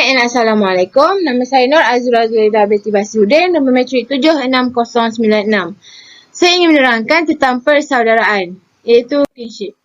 and Assalamualaikum. Nama saya Nur Azura Zulidah binti Basudin, nombor matrik 76096. Saya ingin menerangkan tentang persaudaraan, iaitu kinship.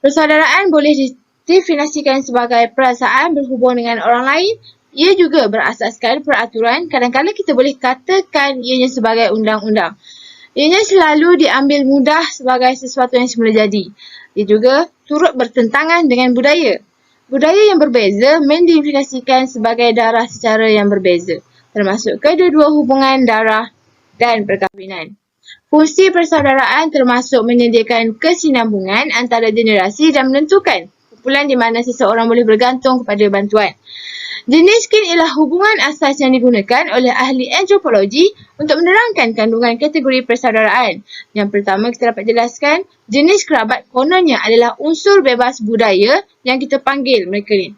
Persaudaraan boleh didefinisikan sebagai perasaan berhubung dengan orang lain. Ia juga berasaskan peraturan. Kadang-kadang kita boleh katakan ianya sebagai undang-undang. Ianya selalu diambil mudah sebagai sesuatu yang semula jadi. Ia juga turut bertentangan dengan budaya. Budaya yang berbeza mendefinisikan sebagai darah secara yang berbeza, termasuk kedua-dua hubungan darah dan perkahwinan. Fungsi persaudaraan termasuk menyediakan kesinambungan antara generasi dan menentukan kumpulan di mana seseorang boleh bergantung kepada bantuan. Jenis kin ialah hubungan asas yang digunakan oleh ahli antropologi untuk menerangkan kandungan kategori persaudaraan. Yang pertama kita dapat jelaskan, jenis kerabat kononnya adalah unsur bebas budaya yang kita panggil mereka ni.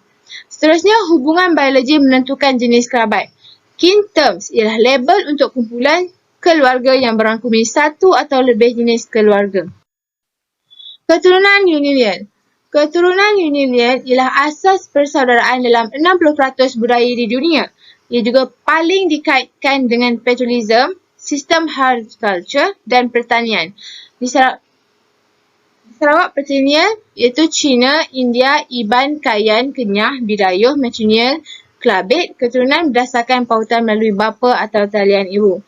Seterusnya, hubungan biologi menentukan jenis kerabat. Kin terms ialah label untuk kumpulan keluarga yang merangkumi satu atau lebih jenis keluarga. Keturunan unilian. Keturunan unilian ialah asas persaudaraan dalam 60% budaya di dunia. Ia juga paling dikaitkan dengan petroleum, sistem horticulture dan pertanian. Di Sarawak pertanian iaitu Cina, India, Iban, Kayan, Kenyah, Bidayuh, Matrilineal, Kelabit, keturunan berdasarkan pautan melalui bapa atau talian ibu.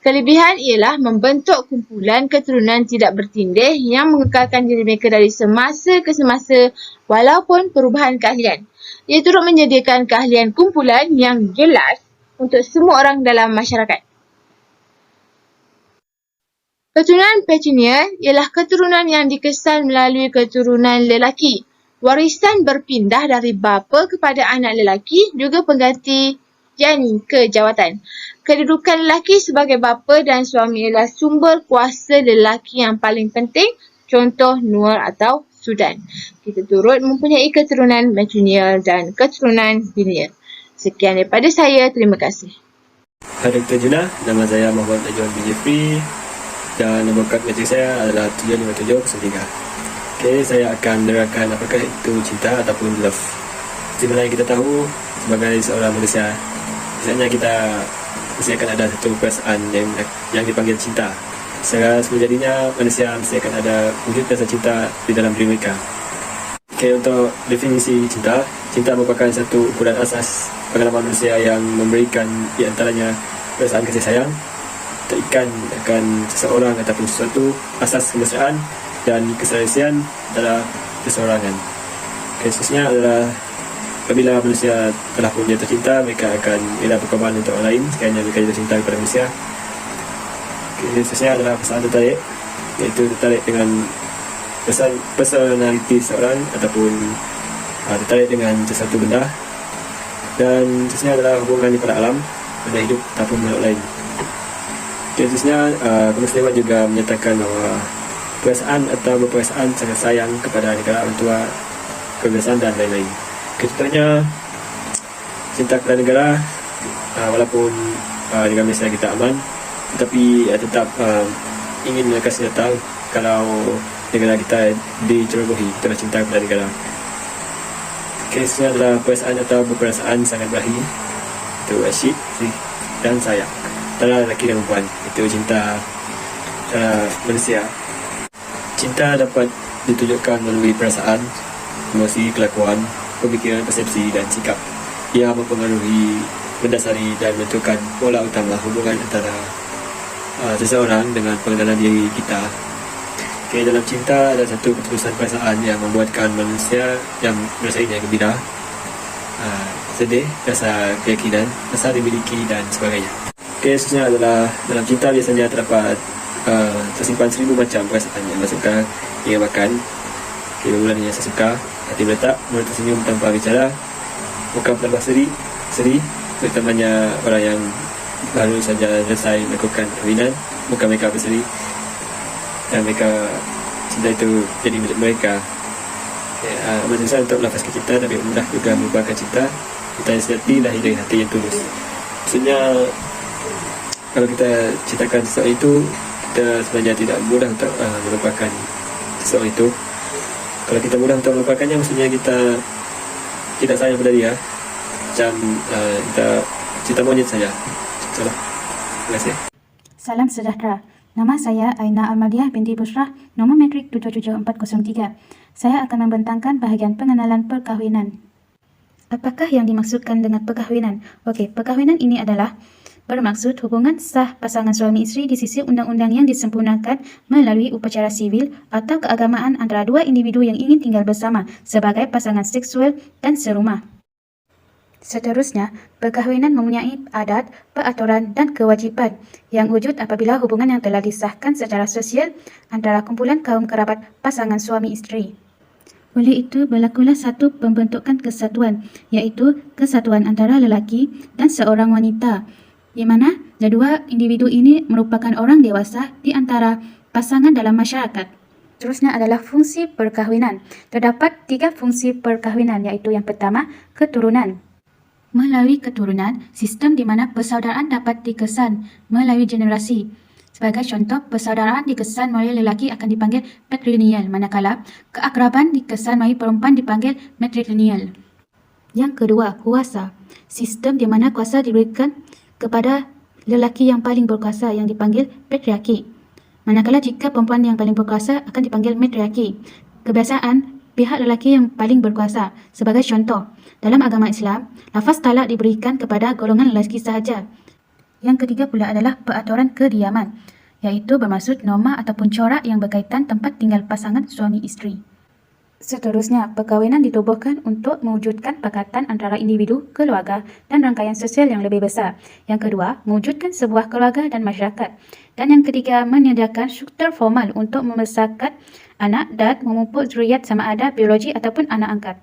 Kelebihan ialah membentuk kumpulan keturunan tidak bertindih yang mengekalkan diri mereka dari semasa ke semasa walaupun perubahan keahlian. Ia turut menyediakan keahlian kumpulan yang jelas untuk semua orang dalam masyarakat. Keturunan patrilineal ialah keturunan yang dikesan melalui keturunan lelaki. Warisan berpindah dari bapa kepada anak lelaki, juga penggantian kejawatan. Kedudukan lelaki sebagai bapa dan suami ialah sumber kuasa lelaki yang paling penting, contoh Nuer atau Sudan. Kita turut mempunyai keturunan matrilineal dan keturunan lineal. Sekian daripada saya, terima kasih. Hai Dr. Junah, nama saya Muhammad Najwan bin Jeffrey dan nombor kad matrik saya adalah 75703. Okey, saya akan menerangkan apakah itu cinta ataupun love. Sebenarnya kita tahu sebagai seorang manusia, biasanya kita mesti akan ada satu perasaan yang dipanggil cinta. Secara semula-jadinya manusia mesti akan ada wujud rasa cinta di dalam diri mereka. Okay, untuk definisi cinta, cinta merupakan satu ukuran asas pengalaman manusia yang memberikan di antaranya perasaan kasih sayang, terikat akan seseorang ataupun sesuatu, asas kemesraan dan keselesian adalah keseorangan. Khususnya adalah apabila manusia telah pun jatuh cinta, mereka akan rela berkorban untuk orang lain sekiranya mereka jatuh cinta kepada manusia. Khususnya adalah perasaan tertarik, iaitu tertarik dengan personaliti seorang ataupun tertarik dengan sesuatu benda. Dan khususnya adalah hubungan kepada alam, benda hidup ataupun makhluk lain. Khususnya kemusliman juga menyatakan bahawa perasaan atau berperasaan sangat sayang kepada negara, orang tua, kebiasaan dan lain-lain. Contohnya cinta kepada negara, walaupun negara Malaysia kita aman, tetapi tetap ingin kasih tahu kalau negara kita dicerobohi, itulah cinta kepada negara. Kesnya adalah perasaan atau berperasaan sangat berahi, itu asyik dan sayang antara lelaki dan perempuan, itu cinta manusia. Cinta dapat ditunjukkan melalui perasaan, emosi, kelakuan, pemikiran, persepsi dan sikap yang mempengaruhi, mendasari dan menentukan pola utama hubungan antara seseorang dengan pengenalan diri kita. Okay, dalam cinta ada satu ketulusan perasaan yang membuatkan manusia yang merasainya gembira, sedih, rasa keyakinan, rasa dimiliki dan sebagainya. Okay, khususnya adalah dalam cinta biasanya terdapat tersimpan 1000 macam perasaan yang masukkan, ingin makan, mulanya saya suka, hati meletak, mulut tersenyum tanpa bicara, muka bertambah seri, bertambahnya orang yang baru saja selesai melakukan perkahwinan, muka mereka berseri dan mereka cinta itu jadi milik mereka. Amat susah untuk melafazkan cinta, tapi mudah juga merupakan cinta. Cinta yang sejati lahir dari hati yang tulus. Maksudnya kalau kita ceritakan sesuatu itu, kita sebenarnya tidak mudah untuk melupakan sesuatu itu. Kalau kita mudah untuk melupakannya, maksudnya kita tidak sayang pada dia. macam cerita monyet saya. Itulah. Terima kasih. Salam sejahtera. Nama saya Aina Almadiah binti Busrah, nombor metrik 77403. Saya akan membentangkan bahagian pengenalan perkahwinan. Apakah yang dimaksudkan dengan perkahwinan? Okey, perkahwinan ini adalah bermaksud hubungan sah pasangan suami isteri di sisi undang-undang yang disempurnakan melalui upacara sivil atau keagamaan antara dua individu yang ingin tinggal bersama sebagai pasangan seksual dan serumah. Seterusnya, perkahwinan mempunyai adat, peraturan dan kewajipan yang wujud apabila hubungan yang telah disahkan secara sosial antara kumpulan kaum kerabat pasangan suami isteri. Oleh itu, berlakulah satu pembentukan kesatuan, iaitu kesatuan antara lelaki dan seorang wanita, di mana kedua individu ini merupakan orang dewasa di antara pasangan dalam masyarakat. Seterusnya adalah fungsi perkahwinan. Terdapat 3 fungsi perkahwinan, iaitu yang pertama, keturunan. Melalui keturunan, sistem di mana persaudaraan dapat dikesan melalui generasi. Sebagai contoh, persaudaraan dikesan melalui lelaki akan dipanggil patrilineal, manakala keakraban dikesan melalui perempuan dipanggil matrilineal. Yang kedua, kuasa. Sistem di mana kuasa diberikan kepada lelaki yang paling berkuasa yang dipanggil patriarki. Manakala jika perempuan yang paling berkuasa akan dipanggil matriarki. Kebiasaan pihak lelaki yang paling berkuasa. Sebagai contoh, dalam agama Islam, lafaz talak diberikan kepada golongan lelaki sahaja. Yang ketiga pula adalah peraturan kediaman, iaitu bermaksud norma ataupun corak yang berkaitan tempat tinggal pasangan suami isteri. Seterusnya, perkahwinan ditubuhkan untuk mewujudkan pakatan antara individu, keluarga dan rangkaian sosial yang lebih besar. Yang kedua, mewujudkan sebuah keluarga dan masyarakat. Dan yang ketiga, menyediakan struktur formal untuk membesarkan anak dan memupuk zuriat sama ada biologi ataupun anak angkat.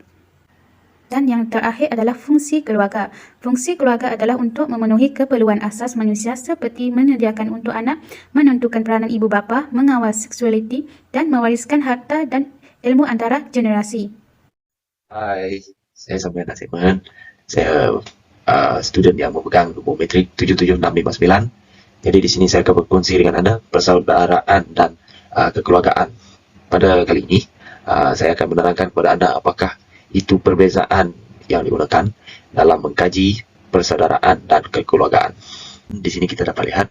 Dan yang terakhir adalah fungsi keluarga. Fungsi keluarga adalah untuk memenuhi keperluan asas manusia seperti menyediakan untuk anak, menentukan peranan ibu bapa, mengawal seksualiti dan mewariskan harta dan ilmu antara generasi. Hai, saya Samir Nasiman. Saya student yang memegang nombor metrik 77659. Jadi di sini saya akan berkongsi dengan anda persaudaraan dan kekeluargaan. Pada kali ini, saya akan menerangkan kepada anda apakah itu perbezaan yang digunakan dalam mengkaji persaudaraan dan kekeluargaan. Di sini kita dapat lihat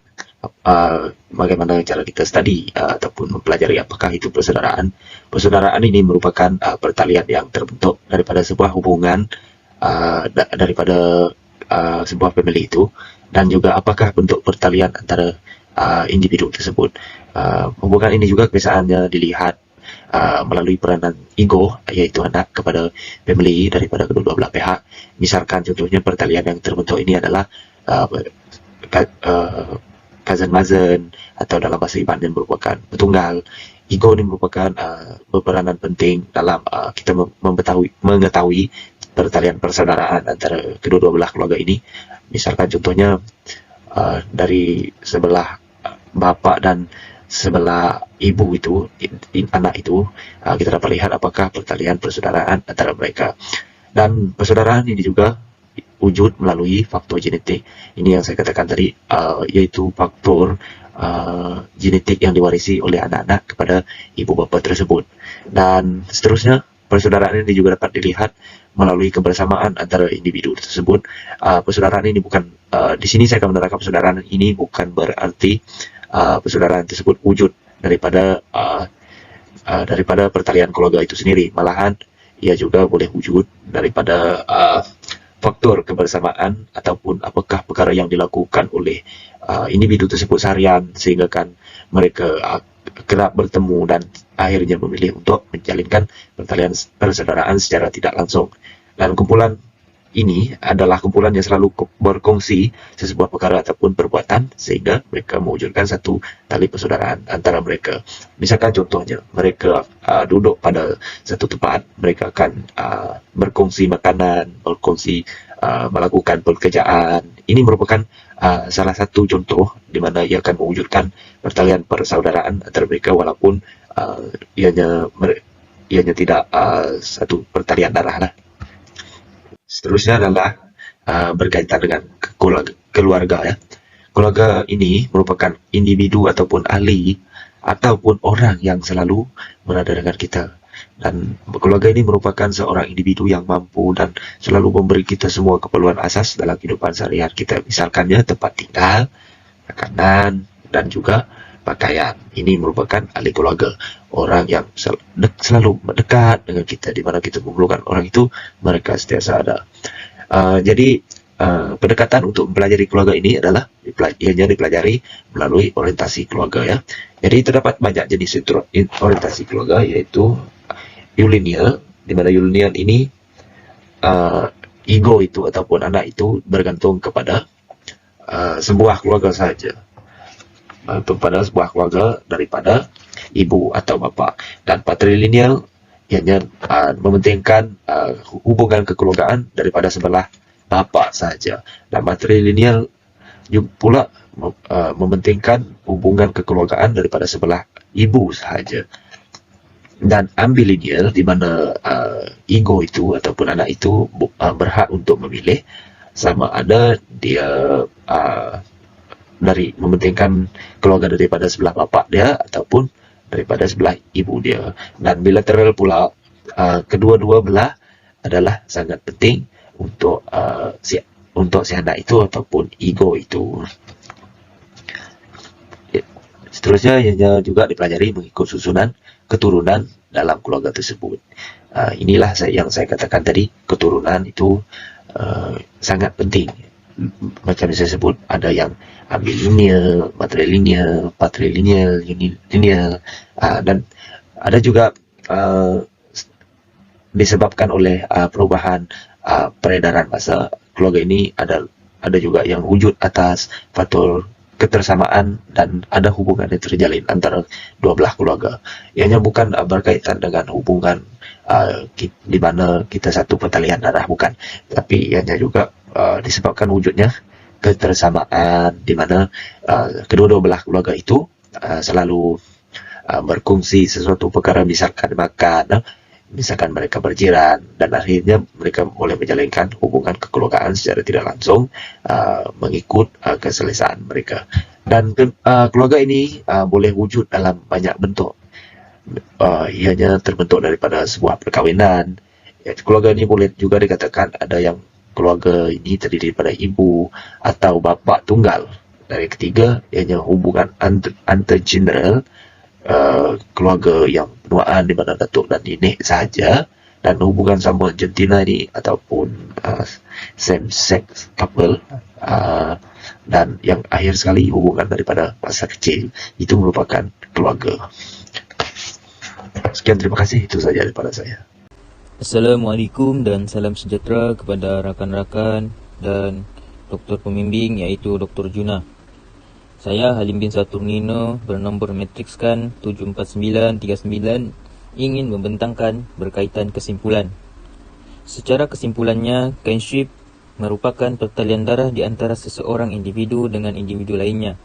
bagaimana cara kita study ataupun mempelajari apakah itu persaudaraan. Persaudaraan ini merupakan pertalian yang terbentuk daripada sebuah hubungan daripada sebuah family itu, dan juga apakah bentuk pertalian antara individu tersebut. Hubungan ini juga kebiasaannya dilihat melalui peranan ego, iaitu anak kepada family daripada kedua belah pihak. Misalkan contohnya pertalian yang terbentuk ini adalah cousin-cousin atau dalam bahasa Iban merupakan petunggal. Ego ini merupakan berperanan penting dalam kita mengetahui pertalian persaudaraan antara kedua belah keluarga ini. Misalkan contohnya dari sebelah bapa dan sebelah ibu itu, anak itu, kita dapat lihat apakah pertalian persaudaraan antara mereka. Dan persaudaraan ini juga wujud melalui faktor genetik. Ini yang saya katakan tadi, yaitu faktor genetik yang diwarisi oleh anak-anak kepada ibu bapa tersebut. Dan seterusnya, persaudaraan ini juga dapat dilihat melalui kebersamaan antara individu tersebut. Persaudaraan ini bukan, di sini saya akan menerangkan persaudaraan ini bukan berarti persaudaraan tersebut wujud daripada pertalian keluarga itu sendiri. Malahan ia juga boleh wujud daripada faktor kebersamaan ataupun apakah perkara yang dilakukan oleh individu tersebut seharian sehingga kan mereka kerap bertemu dan akhirnya memilih untuk menjalinkan pertalian persaudaraan secara tidak langsung. Dan kumpulan ini adalah kumpulan yang selalu berkongsi sesebuah perkara ataupun perbuatan sehingga mereka mewujudkan satu tali persaudaraan antara mereka. Misalkan contohnya, mereka duduk pada satu tempat, mereka akan berkongsi makanan, berkongsi melakukan pekerjaan. Ini merupakan salah satu contoh di mana ia akan mewujudkan pertalian persaudaraan antara mereka walaupun ianya tidak satu pertalian darah lah. Seterusnya adalah berkaitan dengan keluarga ya. Keluarga ini merupakan individu ataupun ahli ataupun orang yang selalu berada dengan kita. Dan keluarga ini merupakan seorang individu yang mampu dan selalu memberi kita semua keperluan asas dalam kehidupan sehari-hari kita. Misalkannya tempat tinggal, makanan, dan juga pakaian. Ini merupakan ahli keluarga, orang yang selalu mendekat dengan kita, di mana kita memerlukan orang itu, mereka sentiasa ada. Jadi pendekatan untuk mempelajari keluarga ini adalah ianya dipelajari melalui orientasi keluarga ya. Jadi terdapat banyak jenis orientasi keluarga, yaitu Eulinial, di mana Eulinial ini ego itu ataupun anak itu bergantung kepada sebuah keluarga saja, pada sebuah keluarga daripada ibu atau bapa. Dan patrilineal ianya mementingkan hubungan kekeluargaan daripada sebelah bapa saja. Dan matrilineal juga pula mementingkan hubungan kekeluargaan daripada sebelah ibu sahaja. Dan ambilineal, di mana ego itu ataupun anak itu berhak untuk memilih sama ada dia dari mementingkan keluarga daripada sebelah bapa dia ataupun daripada sebelah ibu dia. Dan bilateral pula, kedua-dua belah adalah sangat penting untuk si anak itu ataupun ego itu. Seterusnya ianya juga dipelajari mengikut susunan keturunan dalam keluarga tersebut. Inilah yang saya katakan tadi, keturunan itu sangat penting. Macam saya sebut, ada yang ambilineal, matrilineal, patrilineal, unilineal, dan ada juga disebabkan oleh perubahan peredaran masa keluarga ini, ada juga yang wujud atas faktor ketersamaan dan ada hubungan yang terjalin antara dua belah keluarga. Ianya bukan berkaitan dengan hubungan di mana kita satu pertalian darah, bukan, tapi ianya juga disebabkan wujudnya ketersamaan, di mana kedua-dua belah keluarga itu selalu berkongsi sesuatu perkara, misalkan makan, misalkan mereka berjiran, dan akhirnya mereka boleh menjalankan hubungan kekeluargaan secara tidak langsung mengikut keselesaan mereka. Dan keluarga ini boleh wujud dalam banyak bentuk. Ianya terbentuk daripada sebuah perkawinan. Keluarga ini boleh juga dikatakan ada yang keluarga ini terdiri daripada ibu atau bapa tunggal. Dari ketiga, ianya hubungan antar-general, keluarga yang penuaan di mana datuk dan nenek sahaja, dan hubungan sama jantina ini ataupun same sex couple, dan yang akhir sekali hubungan daripada masa kecil, itu merupakan keluarga. Sekian, terima kasih, itu saja daripada saya. Assalamualaikum dan salam sejahtera kepada rakan-rakan dan doktor pembimbing, iaitu Dr. Juna. Saya Halim bin Saturnino bernombor matrikskan 74939 ingin membentangkan berkaitan kesimpulan. Secara kesimpulannya, kinship merupakan pertalian darah di antara seseorang individu dengan individu lainnya.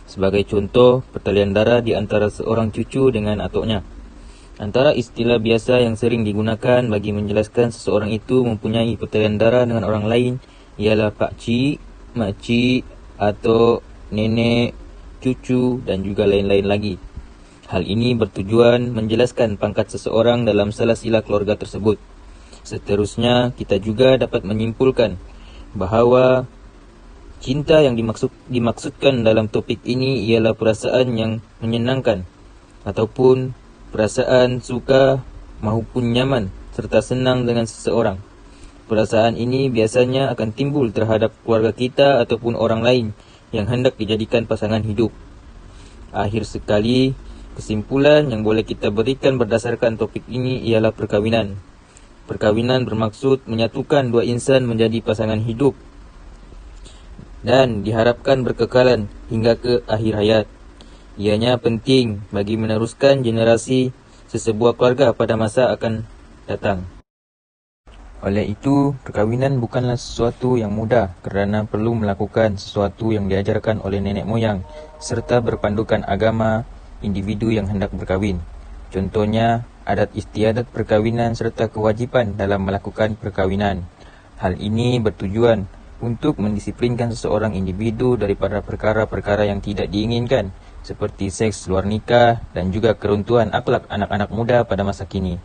Sebagai contoh, pertalian darah di antara seorang cucu dengan atuknya. Antara istilah biasa yang sering digunakan bagi menjelaskan seseorang itu mempunyai pertalian darah dengan orang lain ialah pakcik, makcik, atau nenek, cucu, dan juga lain-lain lagi. Hal ini bertujuan menjelaskan pangkat seseorang dalam salah sila keluarga tersebut. Seterusnya, kita juga dapat menyimpulkan bahawa cinta yang dimaksudkan dalam topik ini ialah perasaan yang menyenangkan ataupun perasaan suka maupun nyaman serta senang dengan seseorang. Perasaan ini biasanya akan timbul terhadap keluarga kita ataupun orang lain yang hendak dijadikan pasangan hidup. Akhir sekali, kesimpulan yang boleh kita berikan berdasarkan topik ini ialah perkawinan. Perkawinan bermaksud menyatukan dua insan menjadi pasangan hidup dan diharapkan berkekalan hingga ke akhir hayat. Ianya penting bagi meneruskan generasi sesebuah keluarga pada masa akan datang. Oleh itu, perkawinan bukanlah sesuatu yang mudah kerana perlu melakukan sesuatu yang diajarkan oleh nenek moyang serta berpandukan agama individu yang hendak berkahwin. Contohnya, adat istiadat perkawinan serta kewajipan dalam melakukan perkawinan. Hal ini bertujuan untuk mendisiplinkan seseorang individu daripada perkara-perkara yang tidak diinginkan seperti seks luar nikah dan juga keruntuhan akhlak anak-anak muda pada masa kini.